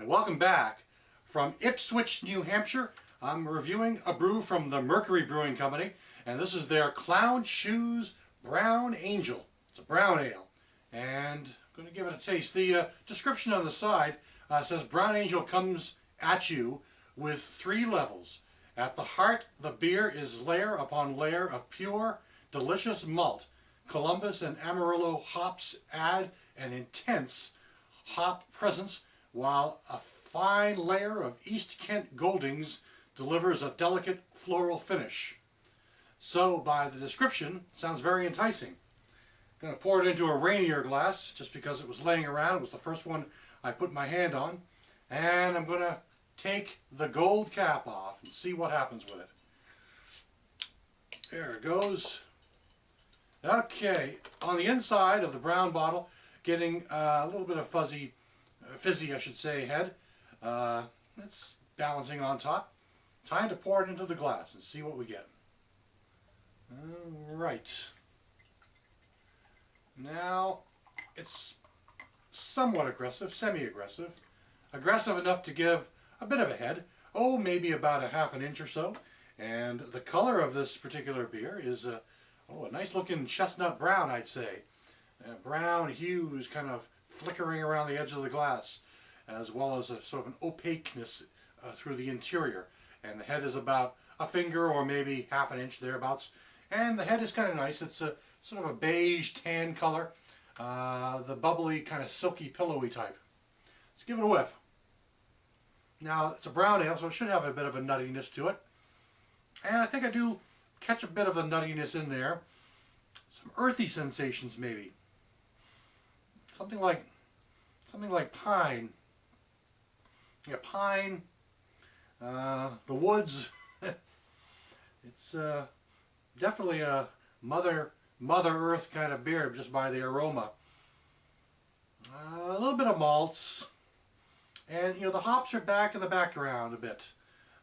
and welcome back from Ipswich, New Hampshire. I'm reviewing a brew from the Mercury Brewing Company, and this is their Clown Shoes Brown Angel. It's a brown ale, and I'm going to give it a taste. The description on the side says Brown Angel comes at you with 3 levels. At the heart, the beer is layer upon layer of pure, delicious malt. Columbus and Amarillo hops add an intense hop presence, while a fine layer of East Kent Goldings delivers a delicate floral finish. So, by the description, it sounds very enticing. I'm going to pour it into a rainier glass, just because it was laying around. It was the first one I put my hand on. And I'm going to take the gold cap off and see what happens with it. There it goes. Okay, on the inside of the brown bottle, getting a little bit of fizzy, I should say, head. It's balancing on top. Time to pour it into the glass and see what we get. Alright. Now, it's somewhat aggressive, semi-aggressive. Aggressive enough to give a bit of a head. Oh, maybe about a ½ inch or so. And the color of this particular beer is a nice looking chestnut brown, I'd say. Brown hues kind of flickering around the edge of the glass, as well as a sort of an opaqueness through the interior. And the head is about a finger or maybe ½ inch thereabouts. And the head is kind of nice. It's a sort of a beige tan color, the bubbly kind of silky pillowy type. Let's give it a whiff. Now, it's a brown ale, so it should have a bit of a nuttiness to it. And I think I do catch a bit of a nuttiness in there. Some earthy sensations, maybe. Something like pine. Yeah, pine. The woods. It's definitely a Mother Earth kind of beer, just by the aroma. A little bit of malts, and the hops are back in the background a bit,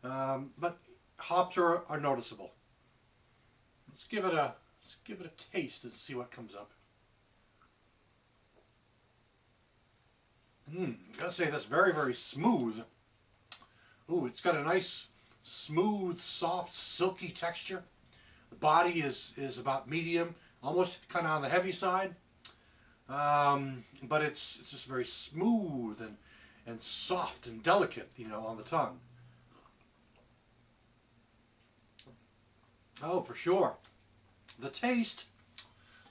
but hops are noticeable. Let's give it a taste and see what comes up. Gotta say, that's very, very smooth. Ooh, it's got a nice, smooth, soft, silky texture. The body is about medium, almost kind of on the heavy side. But it's just very smooth and soft and delicate, on the tongue. Oh, for sure. The taste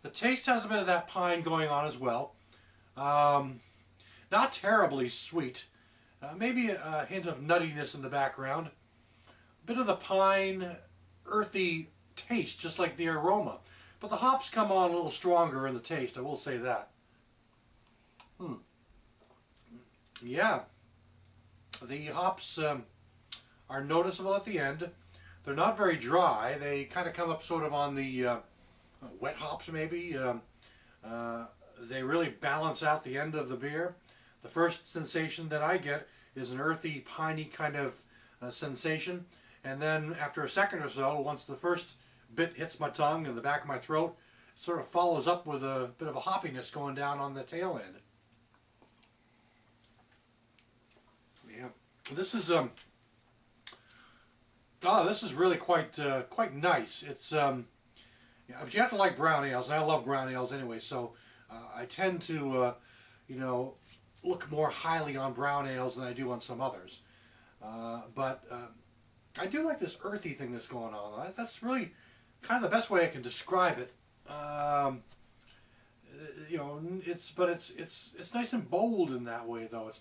has a bit of that pine going on as well. Not terribly sweet. Maybe a hint of nuttiness in the background. A bit of the pine, earthy taste, just like the aroma. But the hops come on a little stronger in the taste, I will say that. Yeah. The hops are noticeable at the end. They're not very dry. They kind of come up sort of on the wet hops, maybe. They really balance out the end of the beer. The first sensation that I get is an earthy, piney kind of sensation. And then after a second or so, once the first bit hits my tongue and the back of my throat, it sort of follows up with a bit of a hoppiness going down on the tail end. Yeah, this is this is really quite nice. It's yeah, but you have to like brown ales, and I love brown ales anyway. So I tend to look more highly on brown ales than I do on some others. But I do like this earthy thing that's going on. That's really kind of the best way I can describe it. It's nice and bold in that way, though. It's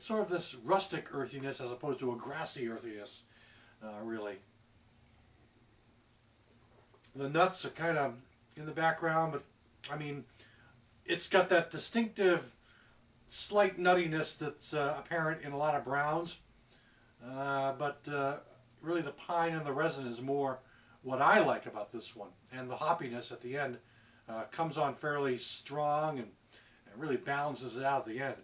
sort of this rustic earthiness as opposed to a grassy earthiness, really. The nuts are kind of in the background, but I mean, it's got that distinctive slight nuttiness that's apparent in a lot of browns, but really the pine and the resin is more what I like about this one, and the hoppiness at the end comes on fairly strong and really balances it out at the end.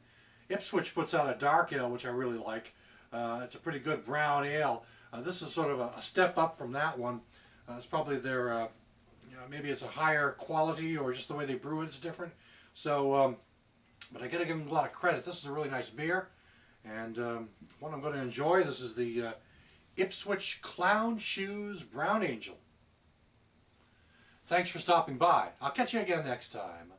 Ipswich puts out a dark ale, which I really like. It's a pretty good brown ale. This is sort of a step up from that one. It's probably their, maybe it's a higher quality, or just the way they brew it is different. So but I got to give them a lot of credit. This is a really nice beer, and one I'm going to enjoy. This is the Ipswich Clown Shoes Brown Angel. Thanks for stopping by. I'll catch you again next time.